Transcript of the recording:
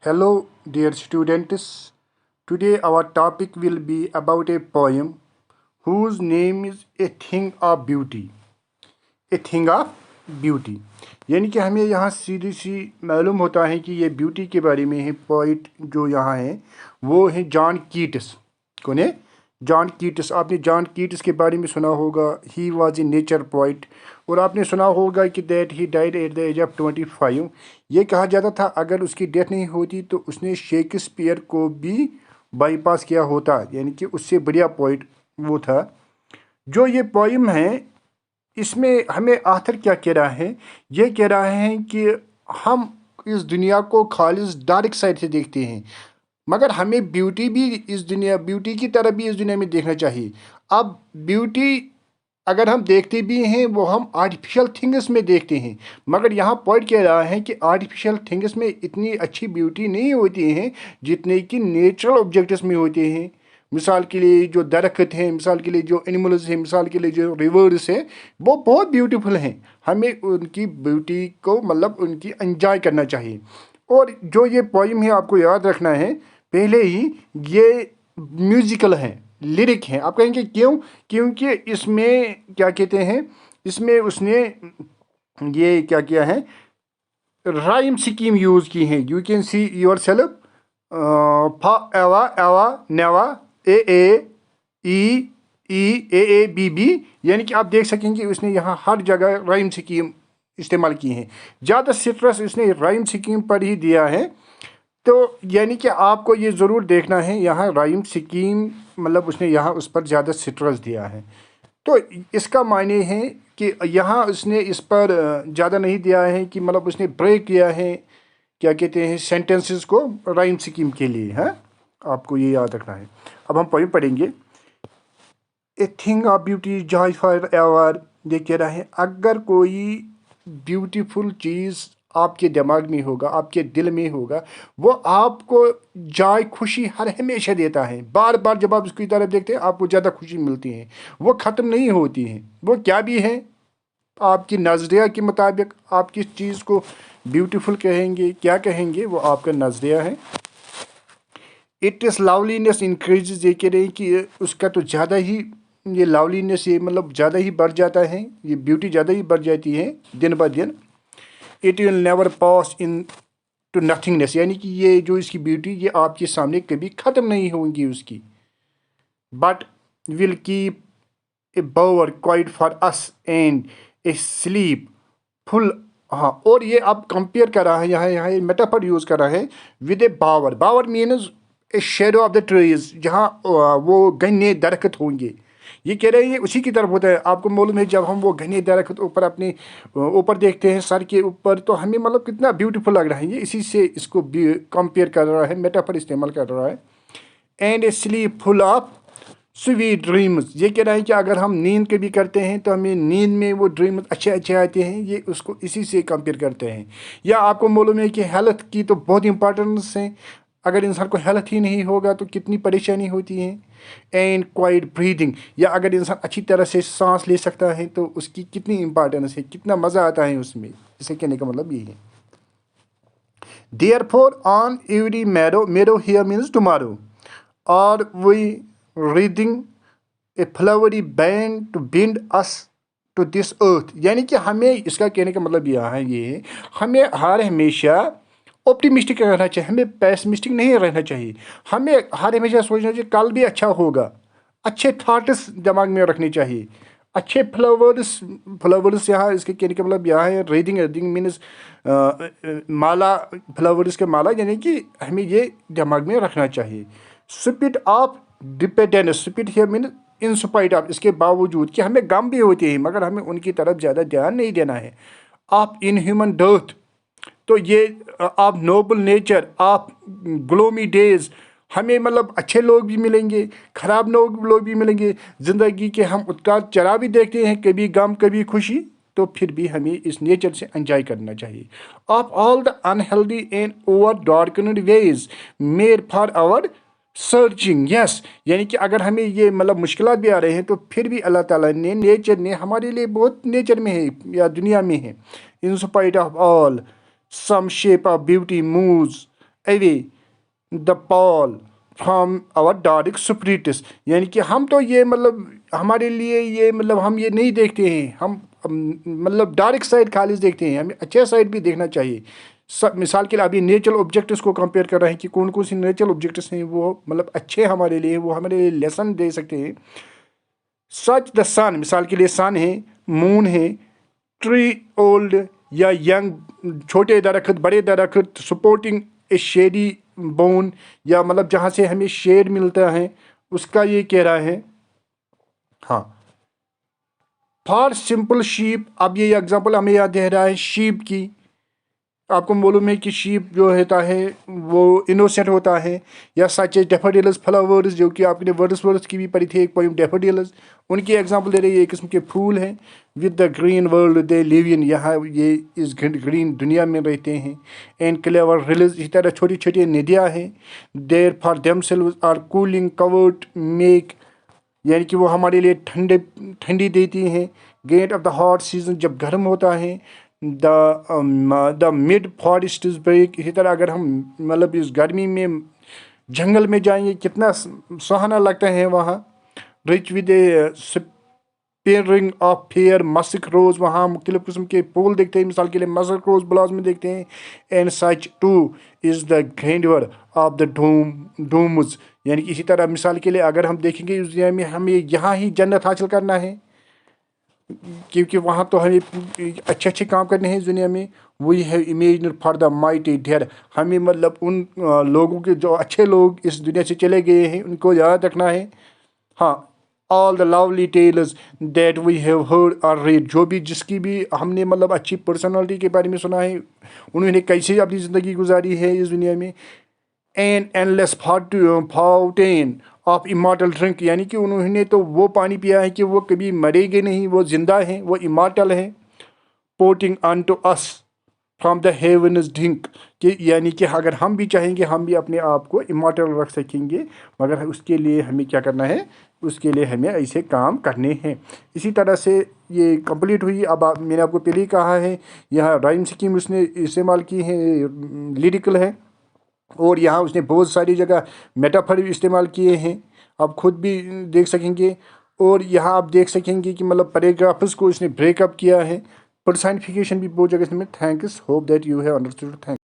Hello, dear students. Today our topic will be about a poem whose name is A Thing of Beauty. A Thing of Beauty. यानी कि हमें यहाँ सीधी सी मालूम होता है कि ये ब्यूटी के बारे में है। पोइट जो यहाँ है वो है जॉन कीट्स। कौन है? John Keats. आपने जॉन कीट्स के बारे में सुना होगा। He was a nature poet. और आपने सुना होगा कि that he died at the age of 25। ये कहा जाता था अगर उसकी डेथ नहीं होती तो उसने शेक्सपियर को भी बाईपास किया होता, यानी कि उससे बढ़िया पोइट वो था। जो ये पोइम है इसमें हमें आखिर क्या कह रहा है? ये कह रहा है कि हम इस दुनिया को खालिस डार्क साइड से देखते हैं, मगर हमें ब्यूटी की तरह भी इस दुनिया में देखना चाहिए। अब ब्यूटी अगर हम देखते भी हैं वो हम आर्टिफिशियल थिंग्स में देखते हैं, मगर यहाँ पॉइंट कह रहा है कि आर्टिफिशियल थिंग्स में इतनी अच्छी ब्यूटी नहीं होती हैं जितने कि नेचुरल ऑब्जेक्ट्स में होते हैं। मिसाल के लिए जो दरख्त हैं, मिसाल के लिए जो एनिमल्स हैं, मिसाल के लिए जो रिवर्स हैं, वो बहुत ब्यूटीफुल हैं। हमें उनकी ब्यूटी को मतलब उनकी एंजॉय करना चाहिए। और जो ये पोइम है आपको याद रखना है पहले ही, ये म्यूजिकल है, लिरिक है। आप कहेंगे क्यों? क्योंकि इसमें क्या कहते हैं, इसमें उसने ये क्या किया है, राइम स्कीम यूज़ की है। You can see your self फा एवा एवा नेवा ए ई ए बी बी, यानी कि आप देख सकेंगे उसने यहाँ हर जगह राइम स्कीम इस्तेमाल की है। ज़्यादा स्ट्रेस उसने राइम स्कीम पर ही दिया है। तो यानी कि आपको ये ज़रूर देखना है, यहाँ राइम स्कीम मतलब उसने यहाँ उस पर ज़्यादा स्ट्रेस दिया है। तो इसका मायने है कि यहाँ उसने इस पर ज़्यादा नहीं दिया है कि मतलब उसने ब्रेक किया है क्या कहते हैं सेंटेंसेस को राइम स्कीम के लिए है। आपको ये याद रखना है। अब हम पोइम पढ़ेंगे। A thing of beauty Joy for ever. ये कह रहा है अगर कोई ब्यूटीफुल चीज़ आपके दिमाग में होगा, आपके दिल में होगा, वो आपको जॉय खुशी हर हमेशा देता है। बार बार जब आप उसकी तरफ देखते हैं आपको ज़्यादा खुशी मिलती है, वो ख़त्म नहीं होती है। वो क्या भी है आपकी नज़रिया के मुताबिक आप किस चीज़ को ब्यूटीफुल कहेंगे, क्या कहेंगे, वो आपका नज़रिया है। It is loveliness increases. ये कह रहे हैं कि उसका तो ज़्यादा ही ये लवलीनेस ये मतलब ज़्यादा ही बढ़ जाता है, ये ब्यूटी ज़्यादा ही बढ़ जाती है दिन ब दिन। It will never pass into nothingness, यानी कि ये जो इसकी ब्यूटी ये आपके सामने कभी ख़त्म नहीं होंगी उसकी। But will keep a bower quiet for us and a sleep full. हाँ, और ये अब कंपेयर कर रहा है, यहाँ मेटाफर यूज़ कर रहा है with a bower. Bower means a shadow of the trees, जहाँ वो घने दरख्त होंगे। ये कह रहे हैं ये उसी की तरफ होता है। आपको मालूम है जब हम वो घने दरख्त ऊपर अपने ऊपर देखते हैं सर के ऊपर, तो हमें मतलब कितना ब्यूटीफुल लग रहा है। ये इसी से इसको कंपेयर कर रहा है, मेटाफर इस्तेमाल कर रहा है। And a sleep full of sweet dreams. ये कह रहा है कि अगर हम नींद के भी करते हैं तो हमें नींद में वो ड्रीम अच्छे अच्छे आते हैं। ये उसको इसी से कंपेयर करते हैं। या आपको मालूम है कि हेल्थ की तो बहुत इंपॉर्टेंस है। अगर इंसान को हेल्थ ही नहीं होगा तो कितनी परेशानी होती है। एंड क्वाइट ब्रीदिंग, या अगर इंसान अच्छी तरह से सांस ले सकता है तो उसकी कितनी इंपॉर्टेंस है, कितना मज़ा आता है उसमें। इसे कहने का मतलब ये है। Therefore on every morrow here means tomorrow और we wreathing a flowery band to bind us to this earth, यानी कि हमें इसका कहने का मतलब यह है ये हमें हर हमेशा ऑप्टिमिस्टिक रहना चाहिए, हमें पेसिमिस्टिक नहीं रहना चाहिए। हमें हर हमेशा सोचना चाहिए कल भी अच्छा होगा। अच्छे थॉट्स दिमाग में रखने चाहिए। अच्छे फ्लावर्स यहाँ इसके कहने का मतलब यहाँ है रीडिंग मीन्स माला, फ्लावर्स के माला, यानी कि हमें ये दिमाग में रखना चाहिए। Spirit of dependence, spirit here mean in spite of, इसके बावजूद कि हमें गम भी होते हैं मगर हमें उनकी तरफ ज़्यादा ध्यान नहीं देना है। आप इन ह्यूमन डर्थ, तो ये आप नोबल नेचर, आप ग्लोमी डेज, हमें मतलब अच्छे लोग भी मिलेंगे, ख़राब लोग भी मिलेंगे। ज़िंदगी के हम उतार चढ़ाव भी देखते हैं, कभी गम कभी खुशी, तो फिर भी हमें इस नेचर से एंजॉय करना चाहिए। Of all the unhealthy and over darkened ways made for our searching, yes, यानी कि अगर हमें ये मतलब मुश्किलात भी आ रहे हैं तो फिर भी अल्लाह ताला ने नेचर ने हमारे लिए बहुत नेचर में है या दुनिया में है। In spite of all some shape of beauty moves away the pall from our dark spirits. यानी कि हम तो ये मतलब हमारे लिए ये मतलब हम ये नहीं देखते हैं, हम मतलब डार्क साइड खाली देखते हैं, हमें अच्छे साइड भी देखना चाहिए. मिसाल के लिए अभी नेचुरल ऑब्जेक्ट्स को कंपेयर कर रहे हैं कि कौन कौन सी नेचुरल ऑब्जेक्ट्स हैं वो मतलब अच्छे हमारे लिए, वो हमारे लिए लेसन दे सकते हैं. सच द सन, मिसाल के लिए सन है, मून है, ट्री ओल्ड या यंग, छोटे दरख्त, बड़े दरख्त, सपोर्टिंग ए शेडी बोन, या मतलब जहाँ से हमें शेड मिलता है उसका ये कह रहा है. हाँ, फॉर सिंपल शीप, अब ये एग्जांपल हमें याद दे रहा है शीप की. आपको मालूम है कि शीप जो होता है वो इनोसेंट होता है. या सच ए डेफोडिल्स फ्लावर्स, जो कि आपने वर्ड्सवर्थ की भी पढ़ी थी एक पोइम डेफोडिल्स, उनकी एग्जांपल दे रही है. एक किस्म के फूल हैं. With the green world they live in, यहाँ ये इस ग्रीन दुनिया में रहते हैं. एंड क्लेवर रिलीज, इसी तरह छोटी छोटी नदियाँ हैं. There for themselves are cooling covert make, यानी कि वो हमारे लिए ठंडी देती हैं. Get of the hot season, जब गर्म होता है. The mid forest is brake, इसी तरह अगर हम मतलब इस गर्मी में जंगल में जाएंगे कितना सुहाना लगता है वहाँ. Rich with a sprinkling of fair musk rose, वहाँ मुख्तलिफ किस्म के फूल देखते हैं, मिसाल के लिए मस्क रोज ब्लॉसम देखते हैं. And such too is the grandeur of the dooms, यानी कि इसी तरह मिसाल के लिए अगर हम देखेंगे इस दुनिया में हमें यहाँ ही जन्नत हासिल करना है, क्योंकि वहाँ तो हमें अच्छे अच्छे काम करने हैं इस दुनिया में. वही है imagine for the mighty dead, हमें मतलब उन लोगों के जो अच्छे लोग इस दुनिया से चले गए हैं उनको याद रखना है. हाँ, all the lovely tales that we have heard or read, जो भी जिसकी भी हमने मतलब अच्छी पर्सनालिटी के बारे में सुना है, उन्होंने कैसे अपनी ज़िंदगी गुजारी है इस दुनिया में. An endless fountain of immortal drink, यानी कि उन्होंने तो वो पानी पिया है कि वो कभी मरेंगे नहीं, वो जिंदा हैं, वो इमॉर्टल हैं. Pouring unto us from the heavens drink, कि यानी कि अगर हम भी चाहेंगे हम भी अपने आप को इमॉर्टल रख सकेंगे, मगर उसके लिए हमें क्या करना है, उसके लिए हमें ऐसे काम करने हैं. इसी तरह से ये कंप्लीट हुई. अब मैंने आपको पहले ही कहा है यहाँ राइम स्कीम उसने इस्तेमाल की है, लिरिकल है, और यहाँ उसने बहुत सारी जगह मेटाफर भी इस्तेमाल किए हैं, आप खुद भी देख सकेंगे. और यहाँ आप देख सकेंगे कि मतलब पैराग्राफ्स को इसने ब्रेकअप किया है. पर्सनिफिकेशन भी बहुत जगह इसमें. Thanks, hope that you have understood. Thank